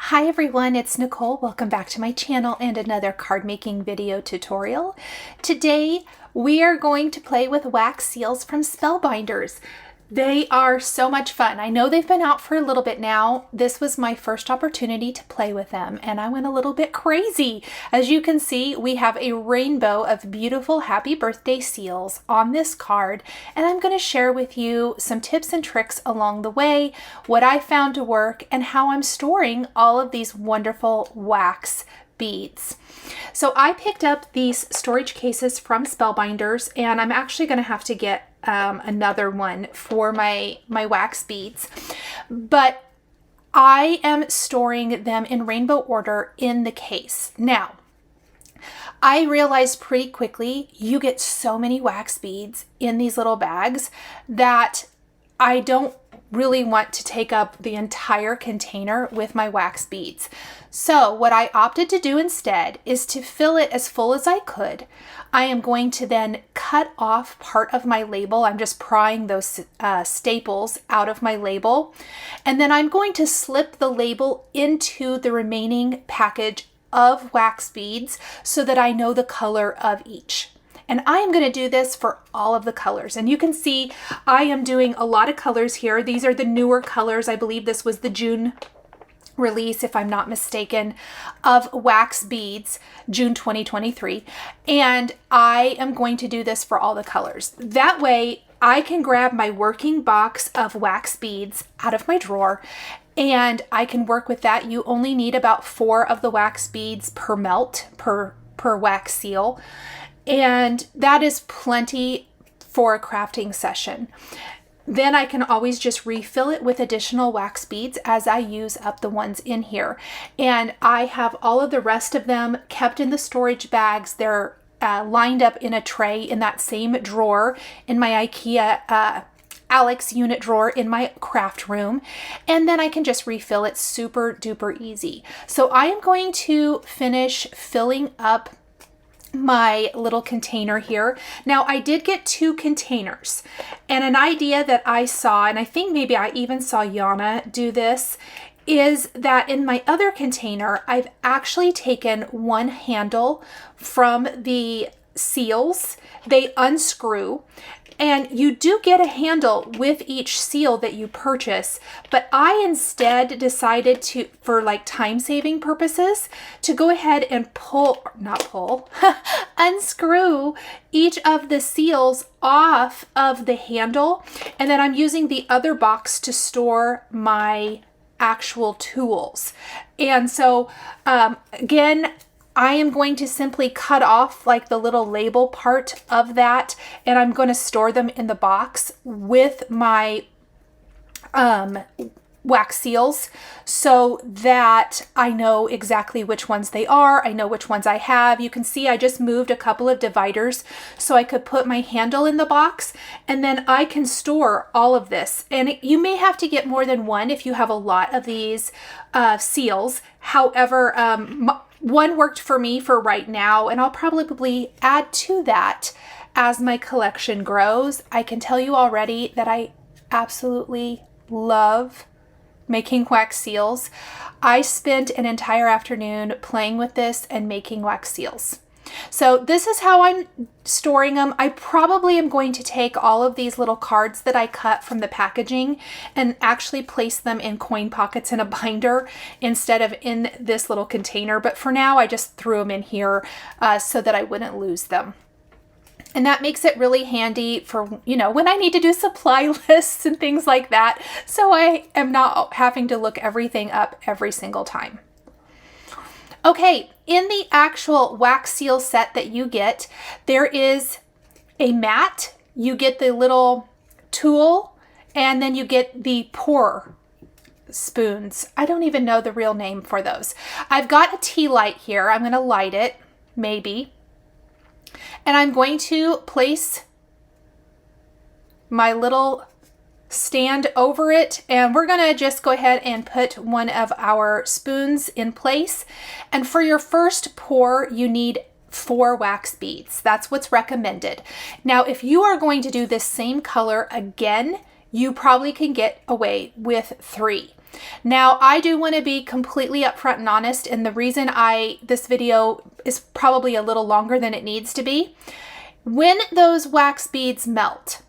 Hi everyone, it's Nicole. Welcome back to my channel and another card making video tutorial. Today we are going to play with wax seals from Spellbinders. They are so much fun. I know they've been out for a little bit now. This was my first opportunity to play with them and I went a little bit crazy. As you can see, we have a rainbow of beautiful happy birthday seals on this card, and I'm going to share with you some tips and tricks along the way, what I found to work, and how I'm storing all of these wonderful wax beads. So I picked up these storage cases from Spellbinders, and I'm actually going to have to get another one for my wax beads, but I am storing them in rainbow order in the case. Now, I realized pretty quickly you get so many wax beads in these little bags that I don't really want to take up the entire container with my wax beads. So what I opted to do instead is to fill it as full as I could. I am going to then cut off part of my label. I'm just prying those staples out of my label. And then I'm going to slip the label into the remaining package of wax beads so that I know the color of each. And I am going to do this for all of the colors. And you can see I am doing a lot of colors here. These are the newer colors. I believe this was the June release, if I'm not mistaken, of wax beads, June 2023. And I am going to do this for all the colors. That way I can grab my working box of wax beads out of my drawer and I can work with that. You only need about 4 of the wax beads per melt, per wax seal. And that is plenty for a crafting session. Then I can always just refill it with additional wax beads as I use up the ones in here. And I have all of the rest of them kept in the storage bags. They're lined up in a tray in that same drawer in my IKEA Alex unit drawer in my craft room. And then I can just refill it super duper easy. So I am going to finish filling up my little container here. Now I did get 2 containers, and an idea that I saw, and I think maybe I even saw Yana do this, is that in my other container I've actually taken one handle from the seals. They unscrew, and you do get a handle with each seal that you purchase, but I instead decided to, for like time-saving purposes, to go ahead and unscrew each of the seals off of the handle, and then I'm using the other box to store my actual tools. And so again, I am going to simply cut off like the little label part of that, and I'm going to store them in the box with my wax seals so that I know exactly which ones they are. I know which ones I have. You can see I just moved a couple of dividers so I could put my handle in the box, and then I can store all of this. And you may have to get more than one if you have a lot of these seals. However, one worked for me for right now, and I'll probably add to that as my collection grows. I can tell you already that I absolutely love making wax seals. I spent an entire afternoon playing with this and making wax seals. So this is how I'm storing them. I probably am going to take all of these little cards that I cut from the packaging and actually place them in coin pockets in a binder instead of in this little container. But for now, I just threw them in here so that I wouldn't lose them. And that makes it really handy for, you know, when I need to do supply lists and things like that. So I am not having to look everything up every single time. Okay, in the actual wax seal set that you get, there is a mat. You get the little tool, and then you get the pour spoons. I don't even know the real name for those. I've got a tea light here. I'm going to light it, maybe. And I'm going to place my little stand over it, and we're going to just go ahead and put one of our spoons in place. And for your first pour, you need 4 wax beads. That's what's recommended. Now, if you are going to do this same color again, you probably can get away with 3. Now, I do want to be completely upfront and honest, and the reason this video is probably a little longer than it needs to be. When those wax beads melt,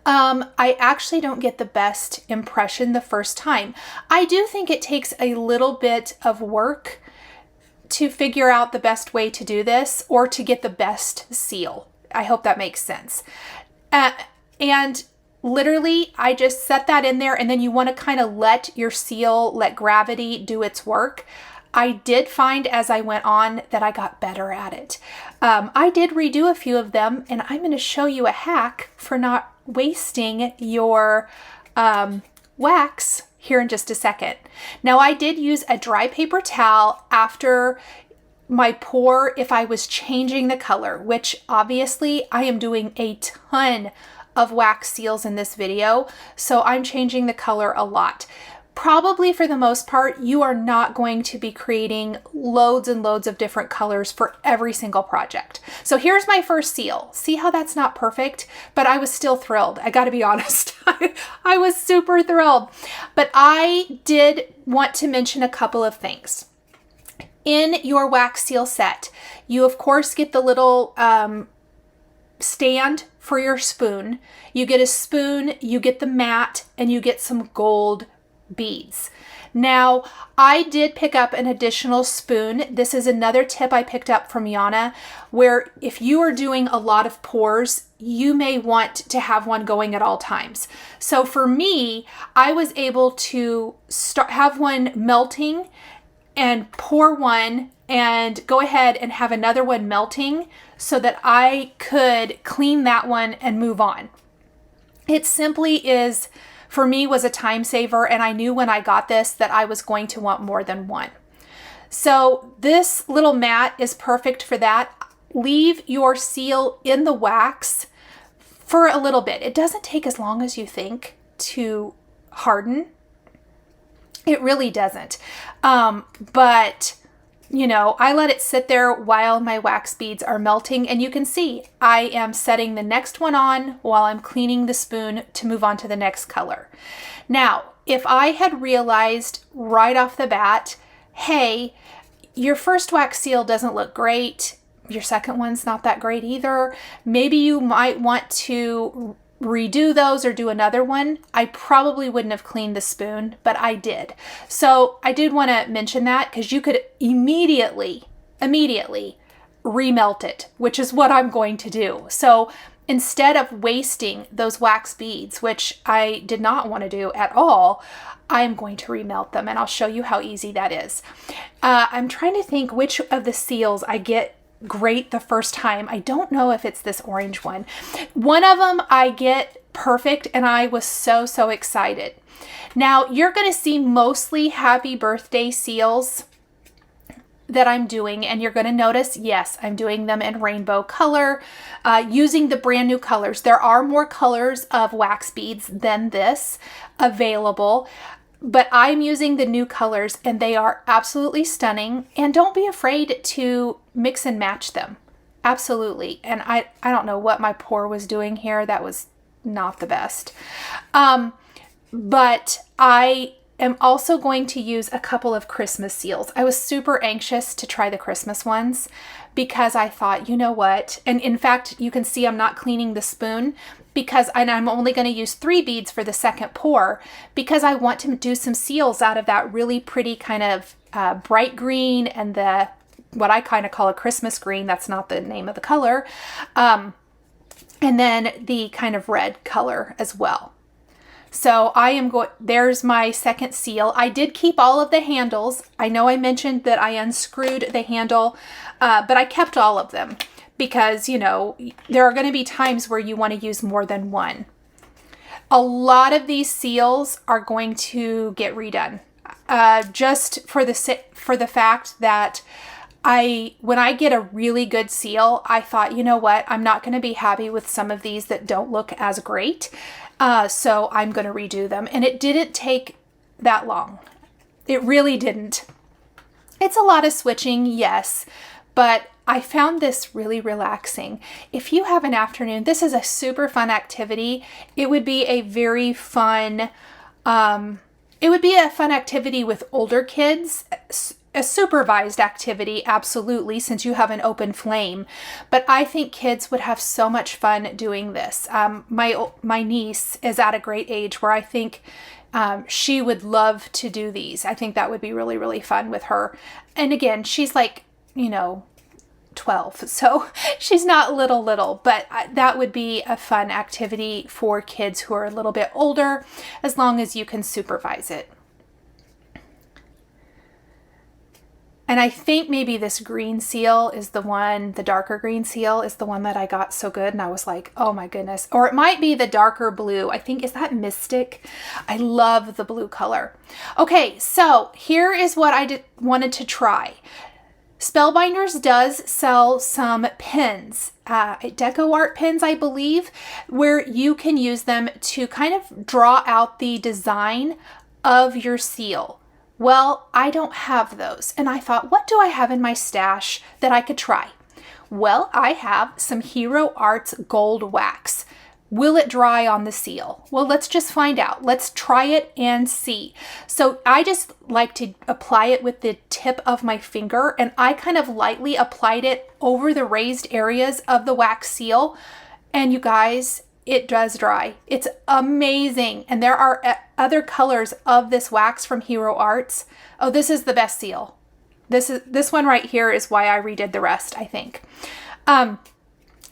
I actually don't get the best impression the first time. I do think it takes a little bit of work to figure out the best way to do this or to get the best seal. I hope that makes sense. And literally, I just set that in there, and then you want to kind of let your seal, let gravity do its work. I did find as I went on that I got better at it. I did redo a few of them, and I'm going to show you a hack for not wasting your wax here in just a second. Now, I did use a dry paper towel after my pour if I was changing the color, which obviously I am doing a ton of wax seals in this video, so I'm changing the color a lot. Probably for the most part, you are not going to be creating loads and loads of different colors for every single project. So here's my first seal. See how that's not perfect, but I was still thrilled. I gotta be honest. I was super thrilled. But I did want to mention a couple of things. In your wax seal set, you of course get the little stand for your spoon. You get a spoon, you get the mat, and you get some gold beads. Now, I did pick up an additional spoon. This is another tip I picked up from Yana, where if you are doing a lot of pours, you may want to have one going at all times. So for me, I was able to have one melting and pour one and go ahead and have another one melting so that I could clean that one and move on. It simply is, for me, was a time saver, and I knew when I got this that I was going to want more than one. So this little mat is perfect for that. Leave your seal in the wax for a little bit. It doesn't take as long as you think to harden. It really doesn't. But you know, I let it sit there while my wax beads are melting, and you can see I am setting the next one on while I'm cleaning the spoon to move on to the next color. Now, if I had realized right off the bat, hey, your first wax seal doesn't look great, your second one's not that great either, maybe you might want to redo those or do another one, I probably wouldn't have cleaned the spoon, but I did. So I did want to mention that because you could immediately remelt it, which is what I'm going to do. So instead of wasting those wax beads, which I did not want to do at all, I'm going to remelt them, and I'll show you how easy that is. I'm trying to think which of the seals I get great the first time. I don't know if it's this orange one. One of them I get perfect, and I was so excited. Now you're going to see mostly happy birthday seals that I'm doing, and you're going to notice, yes, I'm doing them in rainbow color, using the brand new colors. There are more colors of wax beads than this available, but I'm using the new colors, and they are absolutely stunning. And don't be afraid to mix and match them. Absolutely. And I don't know what my pour was doing here. That was not the best. But I am also going to use a couple of Christmas seals. I was super anxious to try the Christmas ones because I thought, you know what? And in fact, you can see I'm not cleaning the spoon because I'm only going to use 3 beads for the second pour because I want to do some seals out of that really pretty kind of bright green and the what I kind of call a Christmas green. That's not the name of the color. And then the kind of red color as well. So I am going, there's my second seal. I did keep all of the handles. I know I mentioned that I unscrewed the handle, but I kept all of them because, you know, there are going to be times where you want to use more than one. A lot of these seals are going to get redone, just for the fact that when I get a really good seal, I thought, you know what, I'm not going to be happy with some of these that don't look as great. So I'm going to redo them. And it didn't take that long. It really didn't. It's a lot of switching, yes, but I found this really relaxing. If you have an afternoon, this is a super fun activity. It would be a very fun It would be a fun activity with older kids, a supervised activity, absolutely, since you have an open flame. But I think kids would have so much fun doing this. My niece is at a great age where I think she would love to do these. I think that would be really, really fun with her. And again, she's like, 12, so she's not little, but that would be a fun activity for kids who are a little bit older, as long as you can supervise it. And I think maybe this green seal is the one, the darker green seal is the one that I got so good, and I was like, oh my goodness. Or it might be the darker blue. I think, is that Mystic? I love the blue color. Okay, so here is what I wanted to try. Spellbinders does sell some pens, deco art pens, I believe, where you can use them to kind of draw out the design of your seal. Well, I don't have those, and I thought, what do I have in my stash that I could try? Well, I have some Hero Arts gold wax. Will it dry on the seal? Well, let's just find out. Let's try it and see. So I just like to apply it with the tip of my finger, and I kind of lightly applied it over the raised areas of the wax seal. And you guys, it does dry. It's amazing. And there are other colors of this wax from Hero Arts. Oh, this is the best seal. This one right here is why I redid the rest, I think.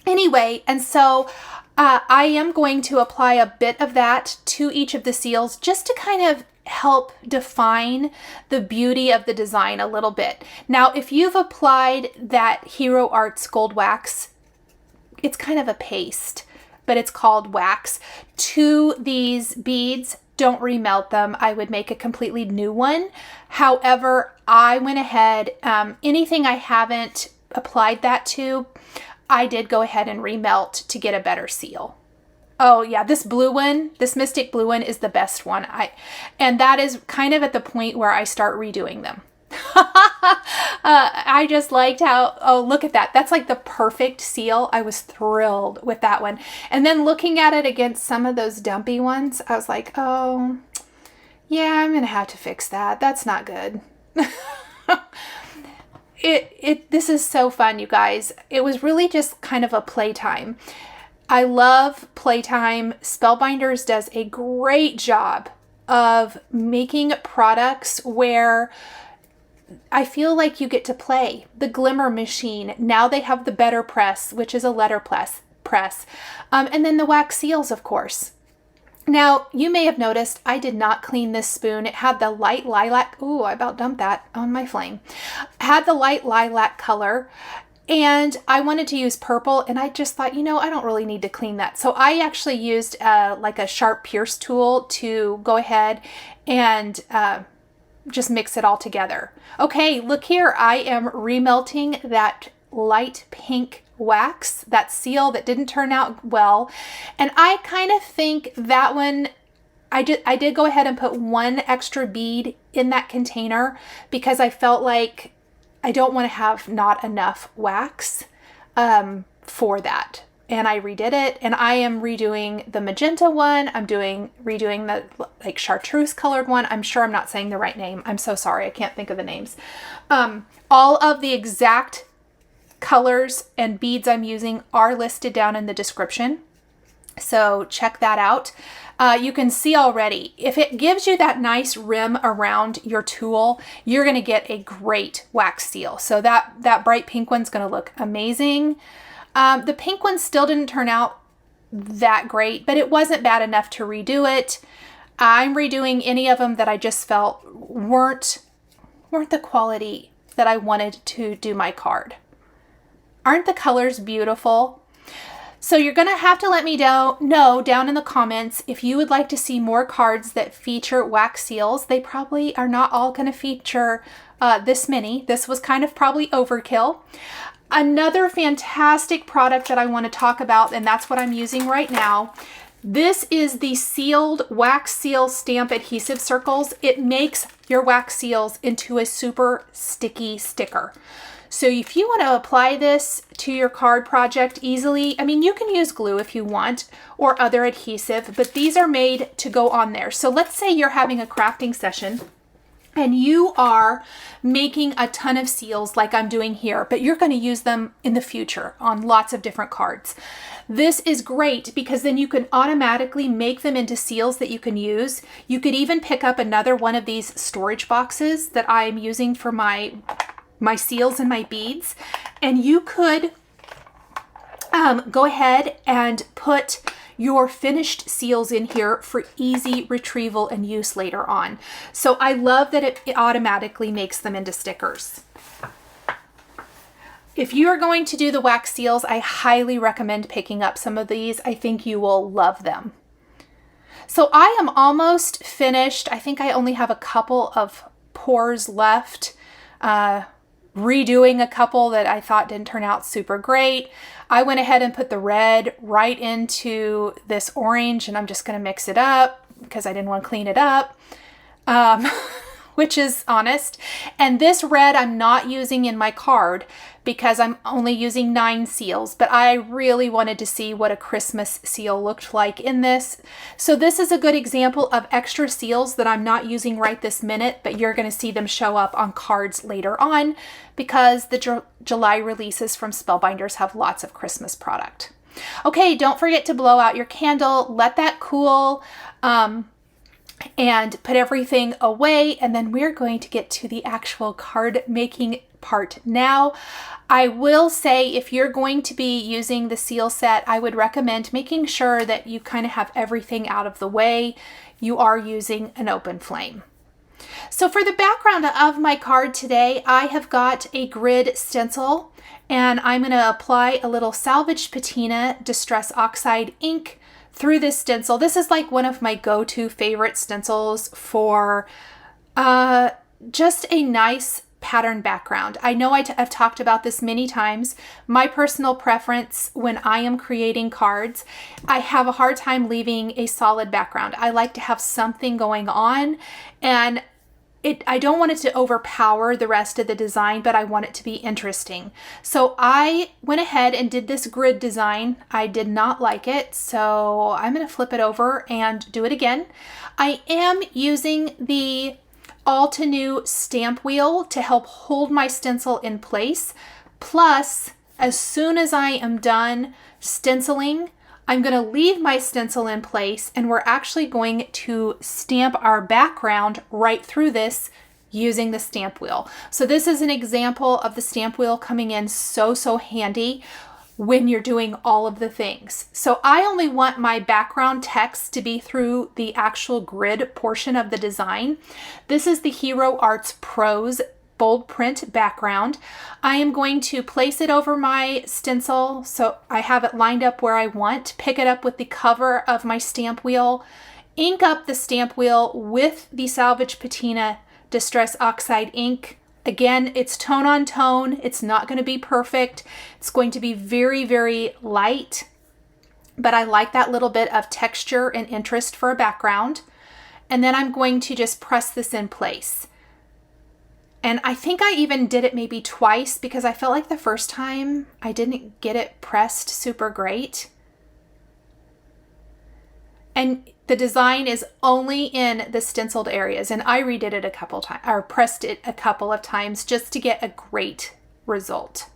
Anyway, and so I am going to apply a bit of that to each of the seals just to kind of help define the beauty of the design a little bit. Now, if you've applied that Hero Arts gold wax, it's kind of a paste, but it's called wax, to these beads. Don't remelt them. I would make a completely new one. However, I went ahead, anything I haven't applied that to, I did go ahead and remelt to get a better seal. Oh yeah, this blue one, this Mystic blue one is the best one. And that is kind of at the point where I start redoing them. I just liked how, oh, look at that. That's like the perfect seal. I was thrilled with that one. And then looking at it against some of those dumpy ones, I was like, oh, yeah, I'm going to have to fix that. That's not good. This is so fun, you guys. It was really just kind of a playtime. I love playtime. Spellbinders does a great job of making products where I feel like you get to play. The Glimmer Machine. Now they have the Better Press, which is a letter press. And then the wax seals, of course. Now, you may have noticed I did not clean this spoon. It had the light lilac. Ooh, I about dumped that on my flame. It had the light lilac color, and I wanted to use purple, and I just thought, I don't really need to clean that. So I actually used like a sharp pierce tool to go ahead and just mix it all together. Okay, look here. I am remelting that light pink wax, that seal that didn't turn out well. And I kind of think that one, I did go ahead and put one extra bead in that container because I felt like I don't want to have not enough wax for that. And I redid it, and I am redoing the magenta one. I'm redoing the like chartreuse colored one. I'm sure I'm not saying the right name. I'm so sorry. I can't think of the names. All of the exact colors and beads I'm using are listed down in the description. So check that out. You can see already, if it gives you that nice rim around your tool, you're going to get a great wax seal. So that bright pink one's going to look amazing. The pink one still didn't turn out that great, but it wasn't bad enough to redo it. I'm redoing any of them that I just felt weren't the quality that I wanted to do my card. Aren't the colors beautiful? So you're going to have to let me know down in the comments if you would like to see more cards that feature wax seals. They probably are not all going to feature this many. This was kind of probably overkill. Another fantastic product that I want to talk about, and that's what I'm using right now. This is the sealed wax seal stamp adhesive circles. It makes your wax seals into a super sticky sticker. So if you want to apply this to your card project easily, I mean, you can use glue if you want or other adhesive, but these are made to go on there. So let's say you're having a crafting session and you are making a ton of seals like I'm doing here, but you're going to use them in the future on lots of different cards. This is great because then you can automatically make them into seals that you can use. You could even pick up another one of these storage boxes that I am using for my seals and my beads, and you could go ahead and put your finished seals in here for easy retrieval and use later on. So I love that it automatically makes them into stickers. If you are going to do the wax seals, I highly recommend picking up some of these. I think you will love them. So I am almost finished. I think I only have a couple of pours left. Redoing a couple that I thought didn't turn out super great. I went ahead and put the red right into this orange, and I'm just going to mix it up because I didn't want to clean it up, which is honest. And this red I'm not using in my card because I'm only using 9 seals, but I really wanted to see what a Christmas seal looked like in this. So this is a good example of extra seals that I'm not using right this minute, but you're going to see them show up on cards later on because the July releases from Spellbinders have lots of Christmas product. Okay, don't forget to blow out your candle, let that cool, and put everything away, and then we're going to get to the actual card making part now. I will say if you're going to be using the seal set, I would recommend making sure that you kind of have everything out of the way. You are using an open flame. So for the background of my card today, I have got a grid stencil, and I'm going to apply a little salvage patina distress oxide ink through this stencil. This is like one of my go-to favorite stencils for just a nice pattern background. I know I've talked about this many times. My personal preference when I am creating cards, I have a hard time leaving a solid background. I like to have something going on, and I don't want it to overpower the rest of the design, but I want it to be interesting. So I went ahead and did this grid design. I did not like it, so I'm going to flip it over and do it again. I am using the Altenew stamp wheel to help hold my stencil in place. Plus, as soon as I am done stenciling, I'm going to leave my stencil in place, and we're actually going to stamp our background right through this using the stamp wheel. So this is an example of the stamp wheel coming in so handy when you're doing all of the things. So I only want my background text to be through the actual grid portion of the design. This is the Hero Arts Prose bold print background. I am going to place it over my stencil so I have it lined up where I want, pick it up with the cover of my stamp wheel, ink up the stamp wheel with the Salvage Patina Distress Oxide ink. Again, it's tone on tone. It's not going to be perfect. It's going to be very light, but I like that little bit of texture and interest for a background. And then I'm going to just press this in place. And I think I even did it maybe twice because I felt like the first time I didn't get it pressed super great. And the design is only in the stenciled areas, and I redid it a couple times, or pressed it a couple of times just to get a great result.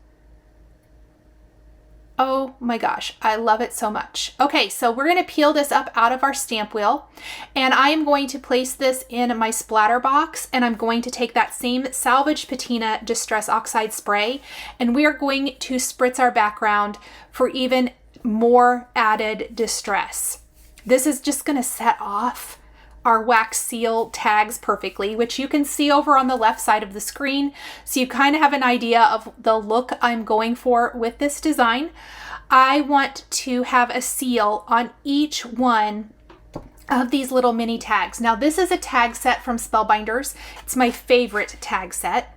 Oh my gosh, I love it so much. Okay, so we're going to peel this up out of our stamp wheel, and I am going to place this in my splatter box, and I'm going to take that same Salvage Patina Distress Oxide spray, and we are going to spritz our background for even more added distress. This is just going to set off our wax seal tags perfectly, which you can see over on the left side of the screen. So you kind of have an idea of the look I'm going for with this design. I want to have a seal on each one of these little mini tags. Now this is a tag set from Spellbinders. It's my favorite tag set.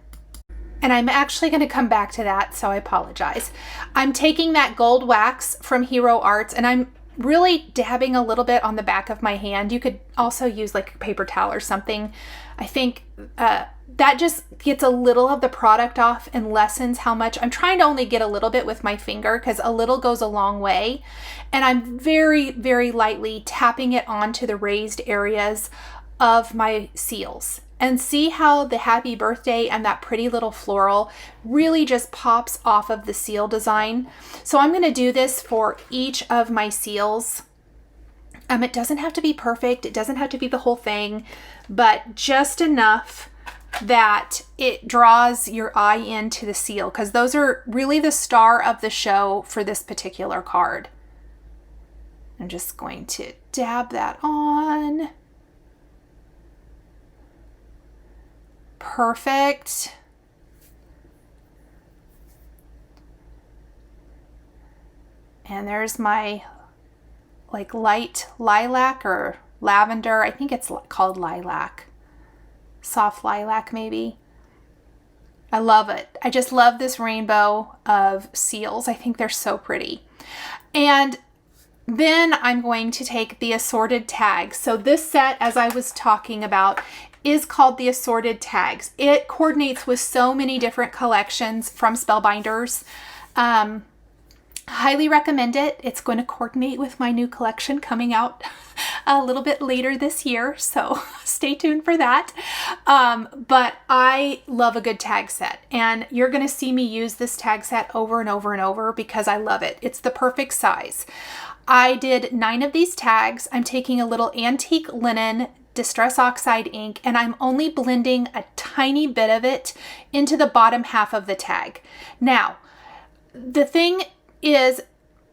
And I'm actually going to come back to that, so I apologize. I'm taking that gold wax from Hero Arts, and I'm really dabbing a little bit on the back of my hand. You could also use like a paper towel or something. I think that just gets a little of the product off and lessens how much. I'm trying to only get a little bit with my finger because a little goes a long way. And I'm very, very lightly tapping it onto the raised areas of my seals. And see how the happy birthday and that pretty little floral really just pops off of the seal design. So I'm going to do this for each of my seals. It doesn't have to be perfect. It doesn't have to be the whole thing, but just enough that it draws your eye into the seal, because those are really the star of the show for this particular card. I'm just going to dab that on. Perfect. And there's my like light lilac or lavender. I think it's called lilac. Soft lilac maybe. I love it. I just love this rainbow of seals. I think they're so pretty. And then I'm going to take the assorted tags. So this set, as I was talking about, is called the assorted tags. It coordinates with so many different collections from Spellbinders. Highly recommend it. It's going to coordinate with my new collection coming out a little bit later this year, so stay tuned for that. But I love a good tag set, and you're going to see me use this tag set over and over and over because I love it. It's the perfect size. I did 9 of these tags. I'm taking a little antique linen Distress Oxide ink, and I'm only blending a tiny bit of it into the bottom half of the tag. Now, the thing is,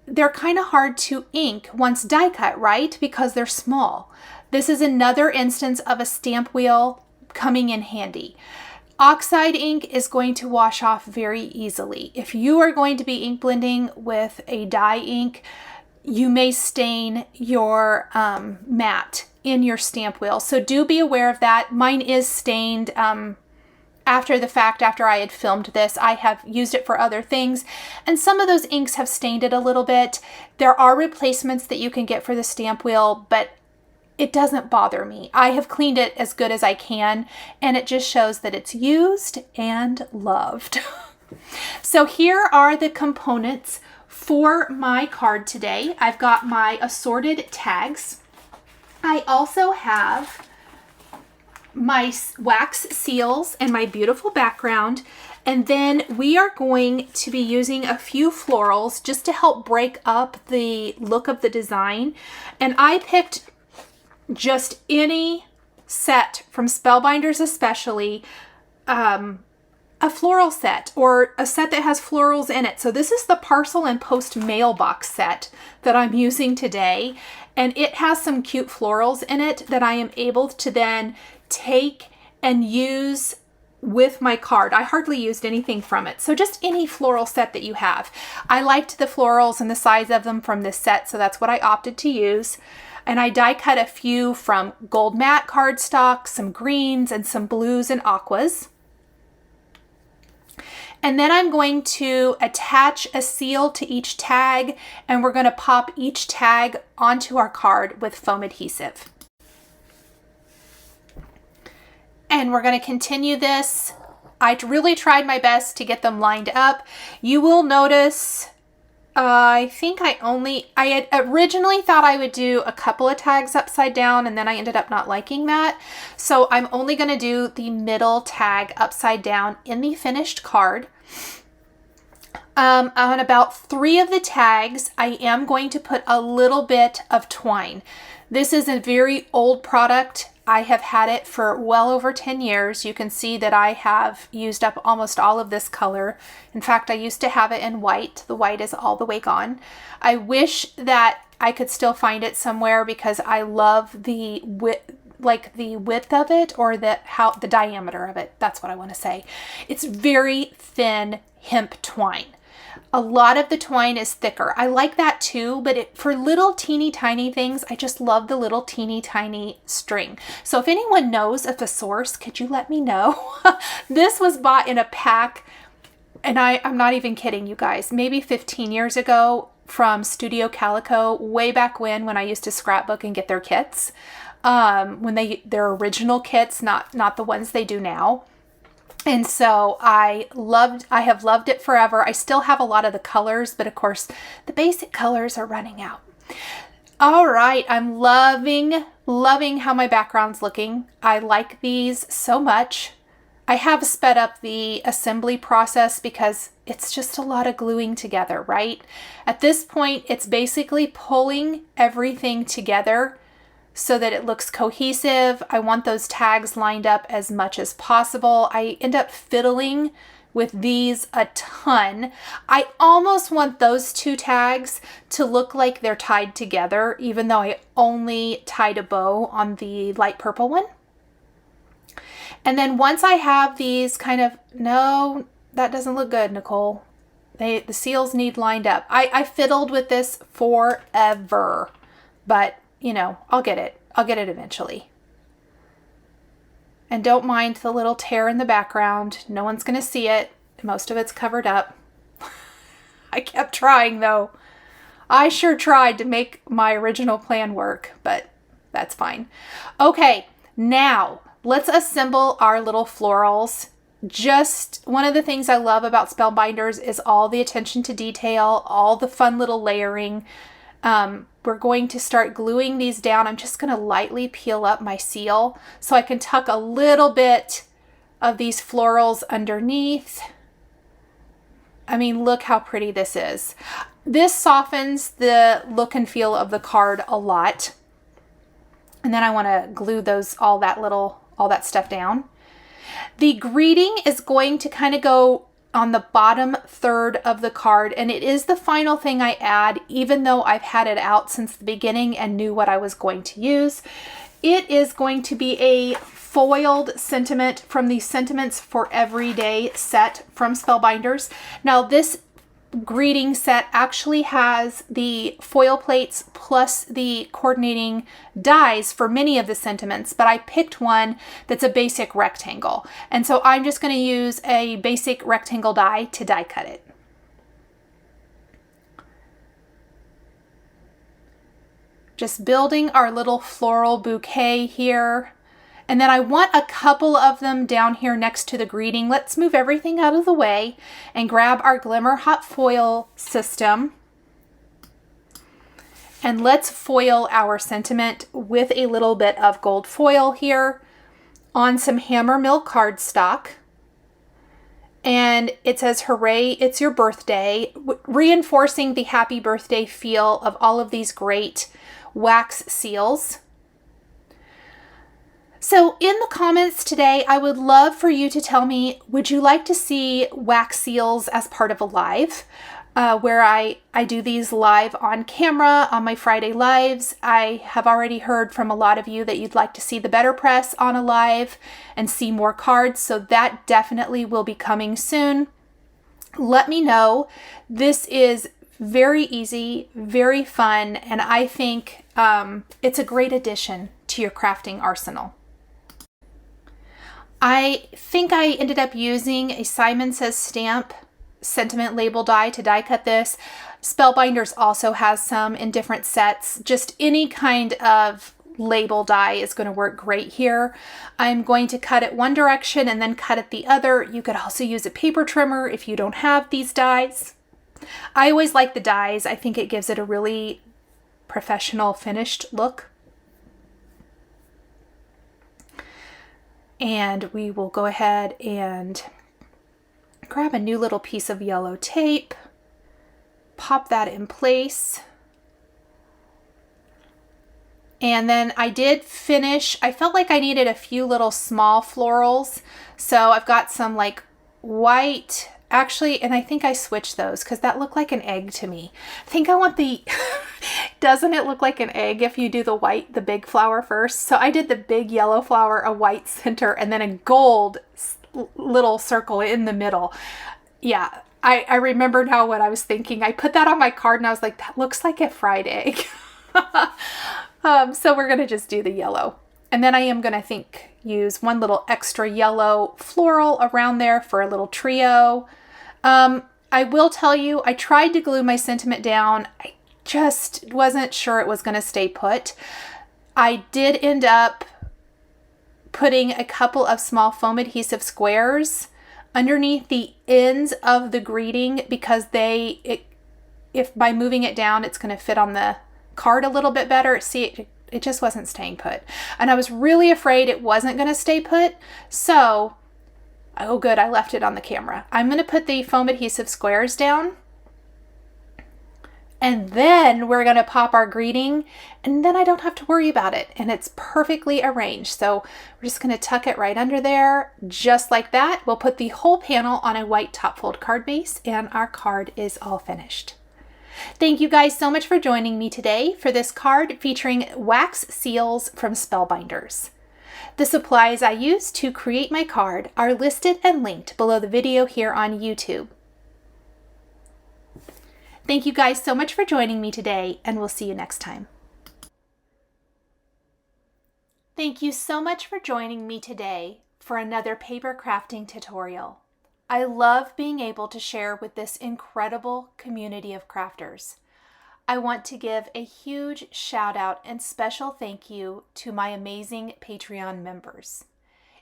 they're kind of hard to ink once die cut, right? Because they're small. This is another instance of a stamp wheel coming in handy. Oxide ink is going to wash off very easily. If you are going to be ink blending with a dye ink, you may stain your mat in your stamp wheel. So do be aware of that. Mine is stained after the fact, after I had filmed this. I have used it for other things, and some of those inks have stained it a little bit. There are replacements that you can get for the stamp wheel, but it doesn't bother me. I have cleaned it as good as I can, and it just shows that it's used and loved. So here are the components for my card today. I've got my assorted tags. I also have my wax seals and my beautiful background. And then we are going to be using a few florals just to help break up the look of the design. And I picked just any set from Spellbinders, especially a floral set or a set that has florals in it. So this is the Parcel and Post MAILBOX set that I'm using today. And it has some cute florals in it that I am able to then take and use with my card. I hardly used anything from it. So just any floral set that you have. I liked the florals and the size of them from this set, so that's what I opted to use. And I die cut a few from gold matte cardstock, some greens, and some blues and aquas. And then I'm going to attach a seal to each tag, and we're going to pop each tag onto our card with foam adhesive. And we're going to continue this. I really tried my best to get them lined up. You will notice, I think I had originally thought I would do a couple of tags upside down, and then I ended up not liking that. So I'm only going to do the middle tag upside down in the finished card. On about 3 of the tags, I am going to put a little bit of twine. This is a very old product. I have had it for well over 10 years. You can see that I have used up almost all of this color. In fact, I used to have it in white. The white is all the way gone. I wish that I could still find it somewhere because I love the width, like the width of it, or the diameter of it. That's what I want to say. It's very thin hemp twine. A lot of the twine is thicker. I like that too, but for little teeny tiny things, I just love the little teeny tiny string. So if anyone knows of the source, could you let me know? This was bought in a pack, and I'm not even kidding you guys, maybe 15 years ago from Studio Calico way back when I used to scrapbook and get their kits. When their original kits, not the ones they do now. And so I have loved it forever. I still have a lot of the colors, but of course the basic colors are running out. All right, I'm loving how my background's looking. I like these so much. I have sped up the assembly process because it's just a lot of gluing together, right? At this point, it's basically pulling everything together so that it looks cohesive. I want those tags lined up as much as possible. I end up fiddling with these a ton. I almost want those two tags to look like they're tied together, even though I only tied a bow on the light purple one. And then once I have these no, that doesn't look good, Nicole. The seals need lined up. I fiddled with this forever, but you know, I'll get it. I'll get it eventually. And don't mind the little tear in the background. No one's going to see it. Most of it's covered up. I kept trying though. I sure tried to make my original plan work, but that's fine. Okay, now let's assemble our little florals. Just one of the things I love about Spellbinders is all the attention to detail, all the fun little layering. We're going to start gluing these down. I'm just going to lightly peel up my seal so I can tuck a little bit of these florals underneath. I mean, look how pretty this is. This softens the look and feel of the card a lot. And then I want to glue all that stuff down. The greeting is going to kind of go on the bottom third of the card, and it is the final thing I add, even though I've had it out since the beginning and knew what I was going to use. It is going to be a foiled sentiment from the Sentiments for Everyday set from Spellbinders. Now this greeting set actually has the foil plates plus the coordinating dies for many of the sentiments, but I picked one that's a basic rectangle. And so I'm just going to use a basic rectangle die to die cut it. Just building our little floral bouquet here. And then I want a couple of them down here next to the greeting. Let's move everything out of the way and grab our Glimmer Hot Foil system. And let's foil our sentiment with a little bit of gold foil here on some Hammer Mill cardstock. And it says, "Hooray, it's your birthday," reinforcing the happy birthday feel of all of these great wax seals. So in the comments today, I would love for you to tell me, would you like to see wax seals as part of a live? Where I do these live on camera on my Friday lives. I have already heard from a lot of you that you'd like to see the Better Press on a live and see more cards. So that definitely will be coming soon. Let me know. This is very easy, very fun, and I think it's a great addition to your crafting arsenal. I think I ended up using a Simon Says Stamp sentiment label die to die cut this. Spellbinders also has some in different sets. Just any kind of label die is going to work great here. I'm going to cut it one direction and then cut it the other. You could also use a paper trimmer if you don't have these dies. I always like the dies. I think it gives it a really professional finished look. And we will go ahead and grab a new little piece of yellow tape, pop that in place. And then I did finish, I felt like I needed a few little small florals. So I've got some like white, actually, and I think I switched those because that looked like an egg to me. I think I want the, doesn't it look like an egg if you do the white, the big flower first? So I did the big yellow flower, a white center, and then a gold little circle in the middle. Yeah, I remember now what I was thinking. I put that on my card and I was like, that looks like a fried egg. So we're going to just do the yellow. And then I am going to use one little extra yellow floral around there for a little trio. I will tell you, I tried to glue my sentiment down. I just wasn't sure it was going to stay put. I did end up putting a couple of small foam adhesive squares underneath the ends of the greeting because if by moving it down, it's going to fit on the card a little bit better. See, it just wasn't staying put. And I was really afraid it wasn't going to stay put. So, oh good, I left it on the camera. I'm going to put the foam adhesive squares down. And then we're going to pop our greeting, and then I don't have to worry about it, and it's perfectly arranged. So we're just going to tuck it right under there, just like that. We'll put the whole panel on a white top fold card base, and our card is all finished. Thank you guys so much for joining me today for this card featuring wax seals from Spellbinders. The supplies I used to create my card are listed and linked below the video here on YouTube. Thank you guys so much for joining me today, and we'll see you next time. Thank you so much for joining me today for another paper crafting tutorial. I love being able to share with this incredible community of crafters. I want to give a huge shout out and special thank you to my amazing Patreon members.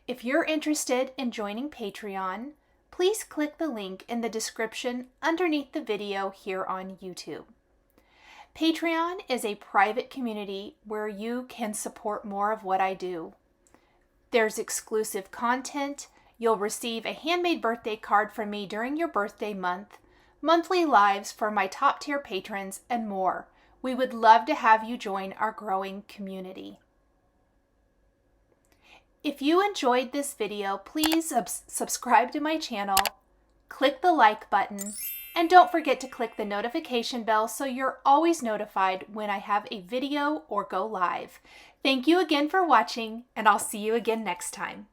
If you're interested in joining Patreon, please click the link in the description underneath the video here on YouTube. Patreon is a private community where you can support more of what I do. There's exclusive content, you'll receive a handmade birthday card from me during your birthday month, monthly lives for my top tier patrons, and more. We would love to have you join our growing community. If you enjoyed this video, please subscribe to my channel, click the like button, and don't forget to click the notification bell so you're always notified when I have a video or go live. Thank you again for watching, and I'll see you again next time.